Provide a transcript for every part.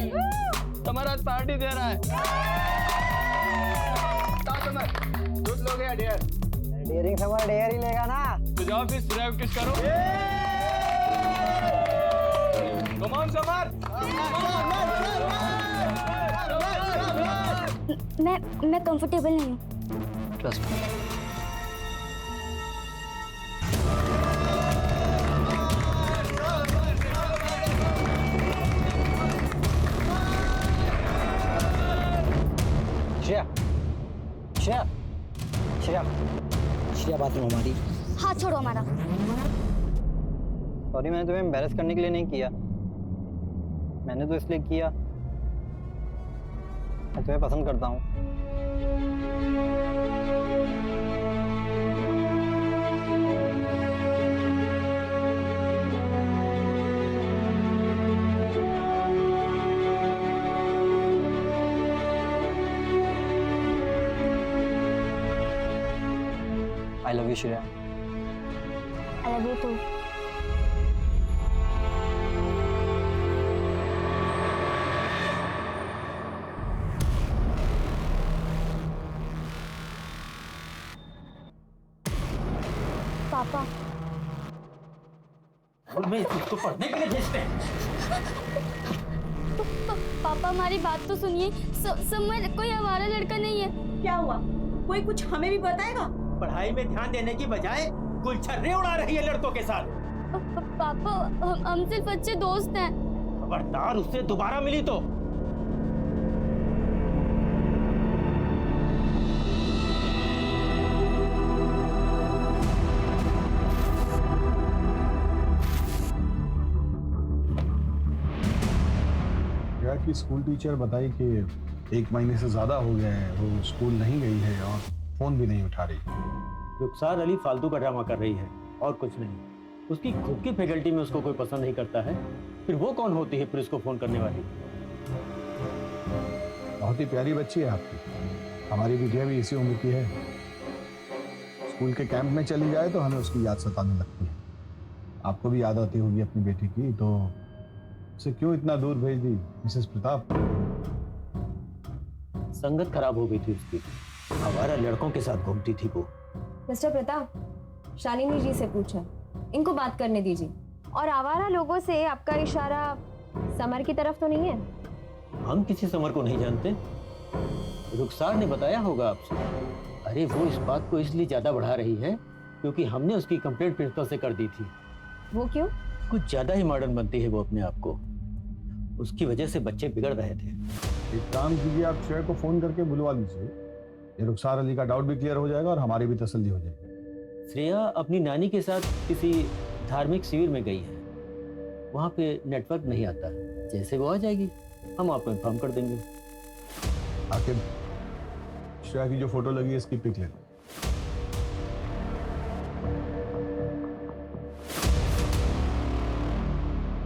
Summer आज party दे रहा है। समर दूध लोगे या डेयर? डेयरिंग समर डेयर ही लेगा ना। तो जाओ फिर ड्राइव किस करो। Come on Samar. मैं कंफर्टेबल नहीं हूँ। Trust me. श्रेया बात में हमारी। हाथ छोड़ो हमारा। सॉरी, मैंने तुम्हें एम्बैरेस करने के लिए नहीं किया, मैंने तो इसलिए किया मैं तुम्हें पसंद करता हूँ। I love you, Shreya. I love you too. पापा, मैं इसको पढ़ने के लिए भेजते हैं। पापा हमारी बात तो सुनिए। समर कोई आवारा लड़का नहीं है। क्या हुआ? कोई कुछ हमें भी बताएगा? पढ़ाई में ध्यान देने की बजाय गुलछर्रे उड़ा रही है लड़कों के साथ। पापा हम सिर्फ अच्छे दोस्त हैं। खबरदार उससे दोबारा मिली तो। की स्कूल टीचर बताई कि 1 महीने से ज्यादा हो गया है वो स्कूल नहीं गई है और फोन भी नहीं उठा रही। रुखसार अली फालतू का ड्रामा कर रही है और कुछ नहीं। उसकी खुद की फैकल्टी में उसको कोई पसंद नहीं करता है, फिर वो कौन होती है फिर उसको फोन करने वाली? बहुत ही प्यारी बच्ची है आपकी। हमारी बिटिया भी इसी उम्र की है। स्कूल के कैंप में चली जाए तो हमें उसकी याद सताने लगती है। आपको भी याद आती होगी अपनी बेटी की, तो उसे क्यों इतना दूर भेज दी मिसेस प्रताप? संगत खराब हो गई थी उसकी। हमारा लड़कों के साथ घूमती थी वो। मिस्टर प्रताप, शालिनी जी से पूछा, इनको बात करने दीजिए। और आवारा लोगों से आपका इशारा समर की तरफ तो नहीं है? हम किसी समर को नहीं जानते। रुखसार ने बताया होगा आपसे। अरे वो इस बात को इसलिए ज्यादा बढ़ा रही है क्योंकि हमने उसकी कंप्लेंट प्रिंसिपल से कर दी थी। वो क्यों? कुछ ज्यादा ही मॉडर्न बनती है वो अपने आप को। उसकी वजह से बच्चे बिगड़ रहे थे। एक काम कीजिए, आप श्रेया को फोन करके बुलवा लीजिए। ये रुखसार अली का डाउट भी क्लियर हो जाएगा और हमारी भी तसल्ली हो जाएगी। श्रेया अपनी नानी के साथ किसी धार्मिक शिविर में गई है। वहाँ पे नेटवर्क नहीं आता। जैसे वो आ जाएगी हम आपको इन्फॉर्म कर देंगे। आखिर श्रेया की जो फोटो लगी है इसकी पिक ले लो।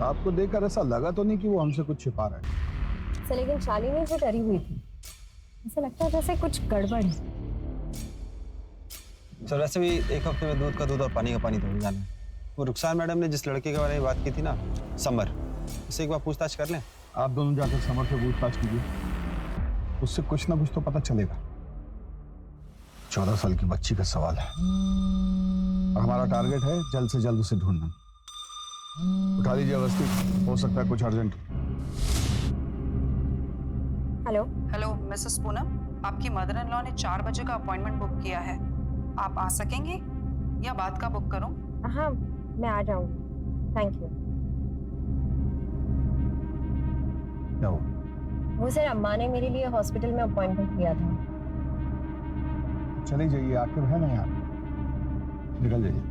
आपको देखकर ऐसा लगा तो नहीं कि वो हमसे कुछ छिपा रहा है? सर लेकिन शालिनी से डरी हुई थी। ऐसा लगता है जैसे कुछ गड़बड़ है। सर वैसे भी एक हफ्ते में दूध का दूध और पानी का पानी तो हो जाना है। वो रुखसार मैडम ने जिस लड़के के बारे में बात की थी ना, समर, उससे एक बार पूछताछ कर लें। आप दोनों जाकर समर से पूछताछ कीजिए, उससे कुछ ना कुछ तो पता चलेगा। 14 साल की बच्ची का सवाल है और हमारा टारगेट है जल्द से जल्द उसे ढूंढना। उठा लीजिए अवस्थी, हो सकता है कुछ urgent. Hello hello Mrs Poonam, आपकी मदर इन लॉ ने 4 बजे का अपॉइंटमेंट बुक किया है। आप आ सकेंगे या बाद का बुक करूं? हाँ मैं आ जाऊंगी, थैंक यू। क्या हो? वो सर अम्मा ने मेरे लिए हॉस्पिटल में अपॉइंटमेंट लिया था। चले जाइए, आखिर है ना यार, निकल जाइए।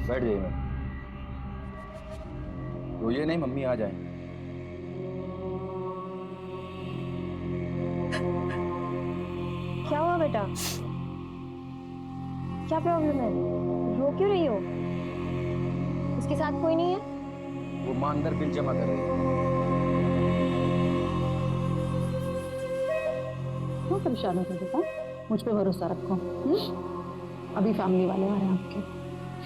बैठ जाइए मैम। रोइए नहीं, मम्मी आ जाए। क्या हुआ बेटा? क्या प्रॉब्लम है? रो क्यों रही हो? उसके साथ कोई नहीं है? वो मां अंदर बिल जमा कर रही है। क्यों परेशान होते बेटा? मुझ पे भरोसा रखो। अभी फैमिली वाले आ रहे हैं आपके।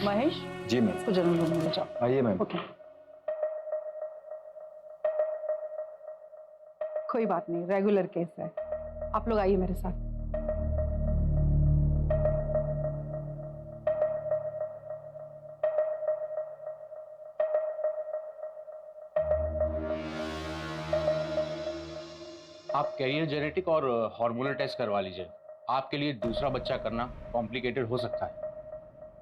महेश जी मैम। इसको जनरल रूम में ले जाओ। आइए मैम। ओके। कोई बात नहीं, रेगुलर केस है। आप लोग आइए मेरे साथ। आप कैरियर जेनेटिक और हार्मोनल टेस्ट करवा लीजिए। आपके लिए दूसरा बच्चा करना कॉम्प्लिकेटेड हो सकता है।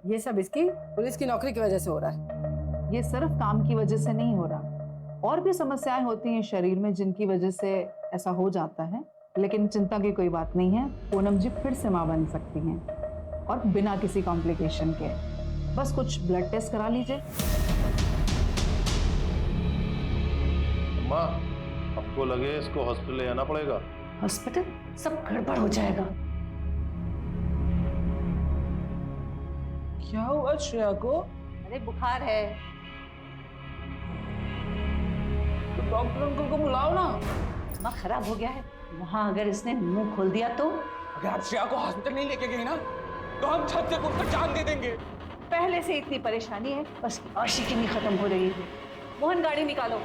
ये सब इसकी पुलिस की नौकरी की वजह से हो रहा है। ये सिर्फ काम की वजह से नहीं हो रहा, और भी समस्याएं होती हैं शरीर में जिनकी वजह से ऐसा हो जाता है। लेकिन चिंता की कोई बात नहीं है, पूनम जी फिर से माँ बन सकती हैं, और बिना किसी कॉम्प्लिकेशन के। बस कुछ ब्लड टेस्ट करा लीजिए। माँ, आपको लगे इसको हॉस्पिटल ले आना पड़ेगा? हॉस्पिटल? सब गड़बड़ हो जाएगा। क्या हुआ श्रेया को? अरे बुखार है। तो डॉक्टर अंकल को बुलाओ ना। दिमाग खराब हो गया है, वहां अगर इसने मुंह खोल दिया तो? अगर आप श्रेया को हॉस्पिटल नहीं लेके गई ना तो हम छत से कूदकर जान दे देंगे। पहले से इतनी परेशानी है, बस आशिकी नहीं खत्म हो रही है। मोहन गाड़ी निकालो।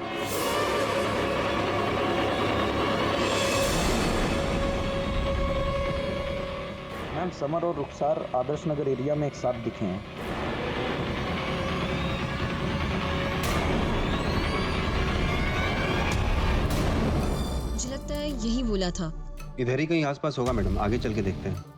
मैम, समर और रुखसार आदर्श नगर एरिया में एक साथ दिखे हैं। मुझे लगता है यही बोला था। इधर ही कहीं आसपास होगा मैडम, आगे चल के देखते हैं।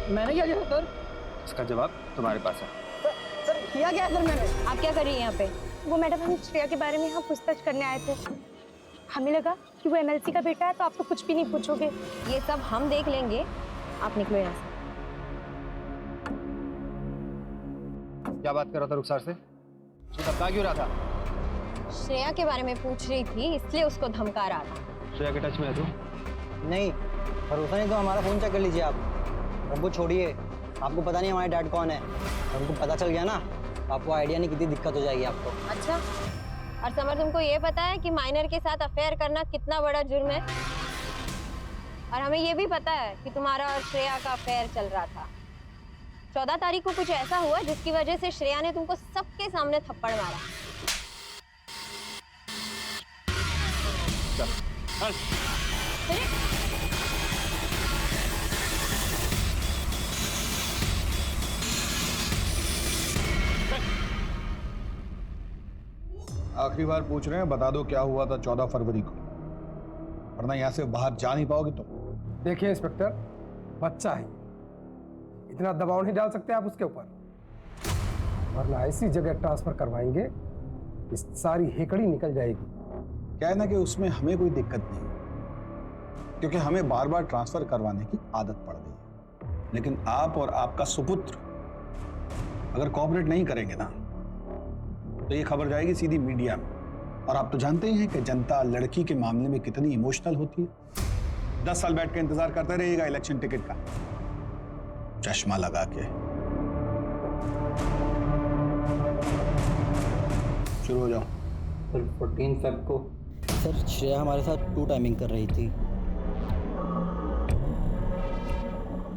मैंने क्या किया सर? इसका जवाब तुम्हारे पास है। सर किया क्या सर मैंने? आप क्या कर रही हैं यहाँ पे? वो मैडम, हम श्रेया के बारे में यहाँ पूछताछ करने आए थे। हमें लगा कि वो एमएलसी का बेटा है, तो आप तो कुछ भी नहीं पूछोगे। ये सब हम देख लेंगे, आप निकलो यहाँ से। क्या बात कर रहा था रुखसार से? धमका क्यों रहा था? श्रेया के बारे में पूछ रही थी, इसलिए उसको धमका रहा था। श्रेया के टच में है तू? नहीं, भरोसा नहीं तो हमारा फोन चेक कर लीजिए आप। वो छोड़िए, आपको पता नहीं हमारे डैड कौन है। हमको पता चल गया ना, आपको आइडिया नहीं कितनी दिक्कत हो जाएगी आपको। अच्छा, और समर तुमको ये पता है कि माइनर के साथ अफेयर करना कितना बड़ा जुर्म है? और हमें ये भी पता है कि तुम्हारा और श्रेया का अफेयर चल रहा था। 14 तारीख को कुछ ऐसा हुआ जिसकी वजह से श्रेया ने तुमको सबके सामने थप्पड़ मारा। आखिरी बार पूछ रहे हैं, बता दो क्या हुआ था 14 फरवरी को, वरना यहाँ से बाहर जा नहीं पाओगे तो। देखिए इंस्पेक्टर, बच्चा है, इतना दबाव नहीं डाल सकते आप उसके ऊपर, वरना ऐसी जगह ट्रांसफर करवाएंगे इस सारी हेकड़ी निकल जाएगी। क्या है ना कि उसमें हमें कोई दिक्कत नहीं, क्योंकि हमें बार बार ट्रांसफर करवाने की आदत पड़ गई है। लेकिन आप और आपका सुपुत्र अगर कोऑपरेट नहीं करेंगे ना तो ये खबर जाएगी सीधी मीडिया में, और आप तो जानते ही हैं कि जनता लड़की के मामले में कितनी इमोशनल होती है। 10 साल बैठ के इंतजार करते रहेगा इलेक्शन टिकट का, चश्मा लगा के। शुरू हो जाओ। सर 14 फेब को सर श्रेया हमारे साथ 2 टाइमिंग कर रही थी।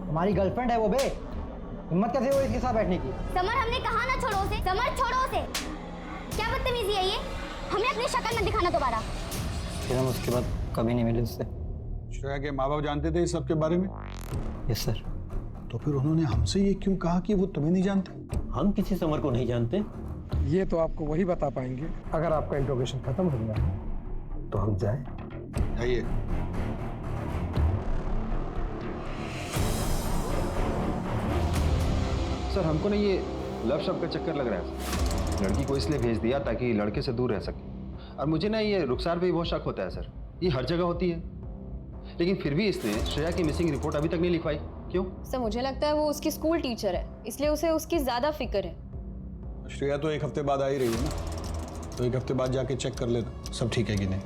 हमारी गर्लफ्रेंड है वो बे, हिम्मत कैसे हुई इसके साथ बैठने की? समर, हमने कहा ना छोड़ो उसे। समर, छोड़ो उसे। क्या बदतमीजी है ये? हमें अपनी शक्ल मत दिखाना दोबारा। फिर हम उसके बाद कभी नहीं मिले उससे। श्रेया के माँ बाप जानते थे इस सब के बारे में? Yes sir. तो फिर उन्होंने हमसे ये क्यों कहा कि वो तुम्हें नहीं जानते? हम किसी समर को नहीं जानते। ये तो आपको वही बता पाएंगे अगर आपका इंट्रोगेशन खत्म हो गया तो हम जाएं। आइए। सर, हमको ना ये लव शब्द का चक्कर लग रहा है। लड़की को इसलिए भेज दिया ताकि लड़के से दूर रह सके, और मुझे ना ये रुखसार पे भी बहुत शक होता है सर। ये हर जगह होती है, लेकिन फिर भी इसने श्रेया की मिसिंग रिपोर्ट अभी तक नहीं लिखवाई। क्यों? सर मुझे लगता है वो उसकी स्कूल टीचर है, इसलिए उसे उसकी ज्यादा फिक्र है। श्रेया तो 1 हफ्ते बाद आ ही रही है ना, तो 1 हफ्ते बाद जाके चेक कर लेना सब ठीक है कि नहीं।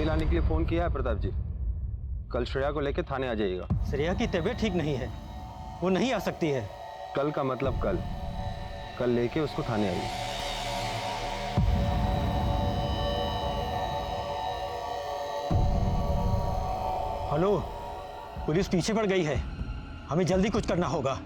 रॉकी लाने के लिए फोन किया है प्रताप जी। कल श्रेया को लेके थाने आ जाइएगा। श्रेया की तबीयत ठीक नहीं है, वो नहीं आ सकती है। कल का मतलब कल लेके उसको थाने आइए। हेलो, पुलिस पीछे पड़ गई है, हमें जल्दी कुछ करना होगा।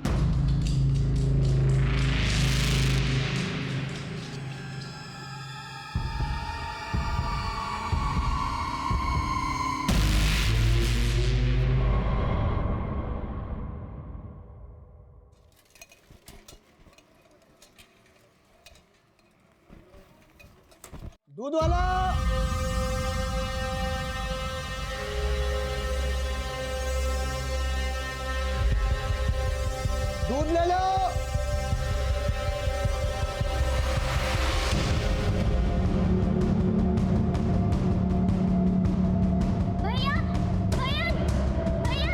दूध वाला, दूध ले लो। भैया भैया भैया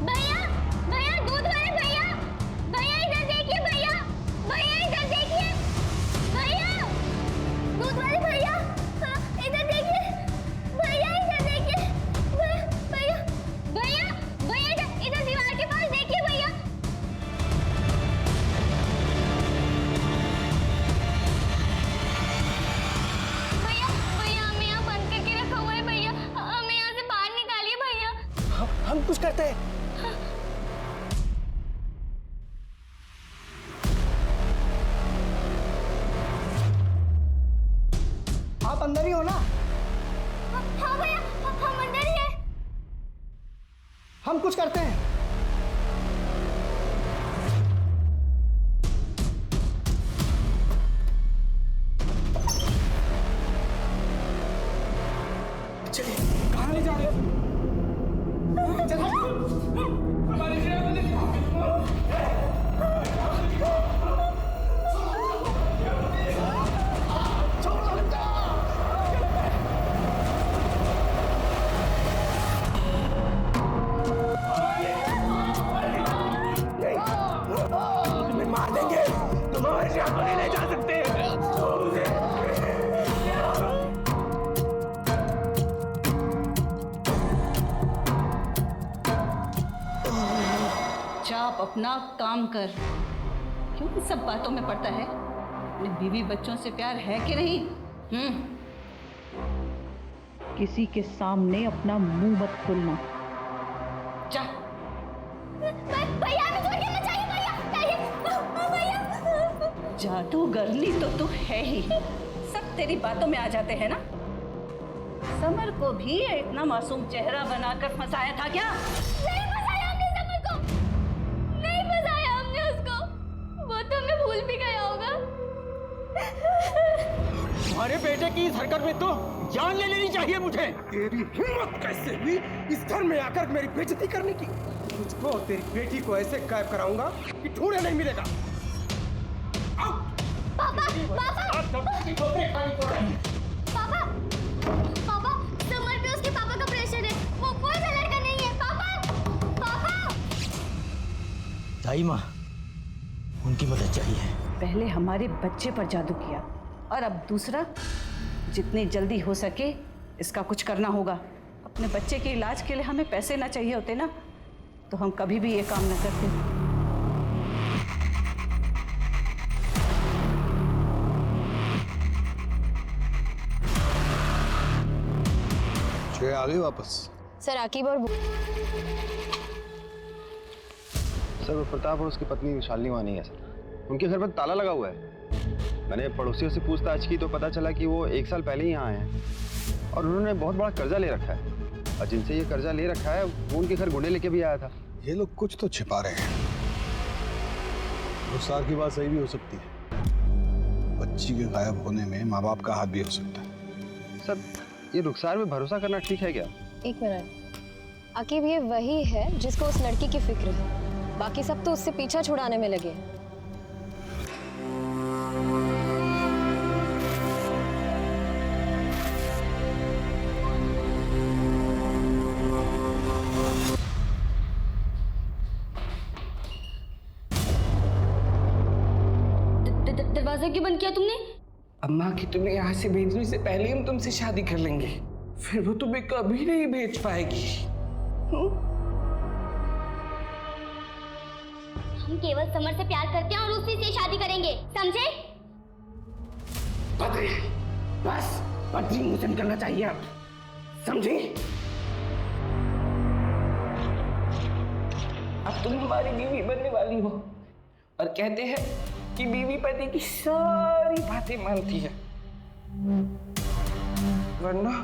भैया भैया दूध वाले भैया, भैया इधर देखिए भैया, भैया इधर देखिए भैया, दूध वाले भैया, हाँ, इधर देखिए भैया, इधर देखिए भैया भैया भैया इधर दीवार के पास देखिए भैया। भैया भैया हमें यहाँ बंद करके रखा हुआ है भैया, हमें यहाँ से बाहर निकालिए भैया। हम कुछ करते हैं। आप अंदर ही हो ना? हाँ भैया हम अंदर ही है। हम कुछ करते हैं। चलिए, कहाँ ले जा रहे हो? मार देंगे, तुम्हारे श्रेया को नहीं ले जा सकते। आप अपना काम कर। क्यों इन सब बातों में पड़ता है? अपने बीवी बच्चों से प्यार है कि नहीं? किसी के सामने अपना मुंह मत खोलना। जा। भैया हमें छोड़ के मत जाइए भैया, जादूगरनी तो तू है ही, सब तेरी बातों में आ जाते हैं ना। समर को भी इतना मासूम चेहरा बनाकर फंसाया था क्या? नहीं फंसाया हमने समर को, नहीं फंसाया हमने उसको, वो तो हमें भूल भी गया होगा। तुम्हारे बेटे की इस हरकत में तो जान ले लेनी चाहिए मुझे। तेरी हिम्मत कैसे हुई इस घर में आकर मेरी बेइज्जती करने की? तुझको और तेरी बेटी को ऐसे गायब कराऊंगा कि ढूंढे नहीं मिलेगा। पापा समर पे उसके पापा का प्रेशर है, वो कोई सा लड़का नहीं है। पापा दाई माँ, उनकी मदद चाहिए। पहले हमारे बच्चे पर जादू किया और अब दूसरा। जितनी जल्दी हो सके इसका कुछ करना होगा। अपने बच्चे के इलाज के लिए हमें पैसे ना चाहिए होते ना, तो हम कभी भी ये काम न करते। आ गई वापस? सर आकिब और सर वो प्रताप और उसकी पत्नी शालिनी वहाँ नहीं है सर। उनके घर पर ताला लगा हुआ है। मैंने पड़ोसियों से पूछताछ की तो पता चला कि वो 1 साल पहले ही यहाँ आए हैं और उन्होंने बहुत बड़ा कर्जा ले रखा है, और जिनसे ये कर्जा ले रखा है वो उनके घर गुंडे लेके भी आया था। ये लोग कुछ तो छिपा रहे हैं। रुखसार की बात सही भी हो सकती है। बच्ची के गायब होने में माँ बाप का हाथ भी हो सकता है। सर ये रुखसार पे भरोसा करना ठीक है क्या? एक मिनट, आकिब ये वही है जिसको उस लड़की की फिक्र है, बाकी सब तो उससे पीछा छुड़ाने में लगे हैं। दरवाजा क्यों बंद किया तुमने? अम्मा की तुम्हें यहाँ से भेजने से पहले हम तुमसे शादी कर लेंगे, फिर वो तुम्हें कभी नहीं भेज पाएगी। हम केवल समर से प्यार करते हैं और उसी से शादी करेंगे, समझे? बद्री, बस बद्री मोचन करना चाहिए आप, समझे? अब तुम हमारी बीवी बनने वाली हो, और कहते हैं कि बीवी पति की सारी बातें मानती है, वरना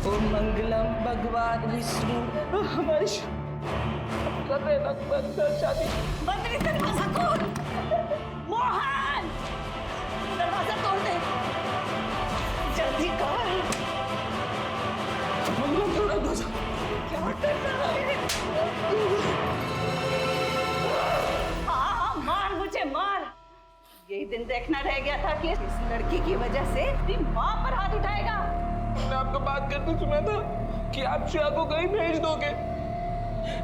ओम मंगलम भगवान विष्णु हमारी शादी। बद्री दरवाजा खोल, मोहन दरवाजा तोड़ दे, जल्दी कर। क्या कर रहा है? हाँ, मार मुझे मार। यही दिन देखना रह गया था कि इस लड़की की वजह से तेरी माँ पर हाथ उठाएगा। मैंने आपको बात करते सुना था कि आप श्रेया को कहीं भेज दोगे,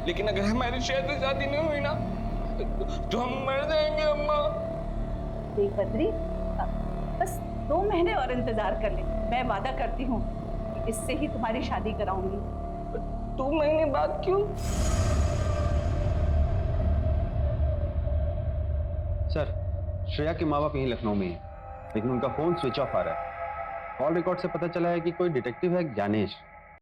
लेकिन अगर हमारी श्रेया से शादी नहीं हुई ना तो हम मर जाएंगे अम्मा। देख बद्री, बस 2 महीने और इंतजार कर ले। मैं वादा करती हूँ कि इससे ही तुम्हारी शादी कराऊंगी। 2 महीने बाद क्यों? सर, श्रेया के माँ बाप यहीं लखनऊ में हैं, लेकिन उनका फोन स्विच ऑफ आ रहा है। कॉल रिकॉर्ड से पता चला है कि कोई डिटेक्टिव है ज्ञानेश,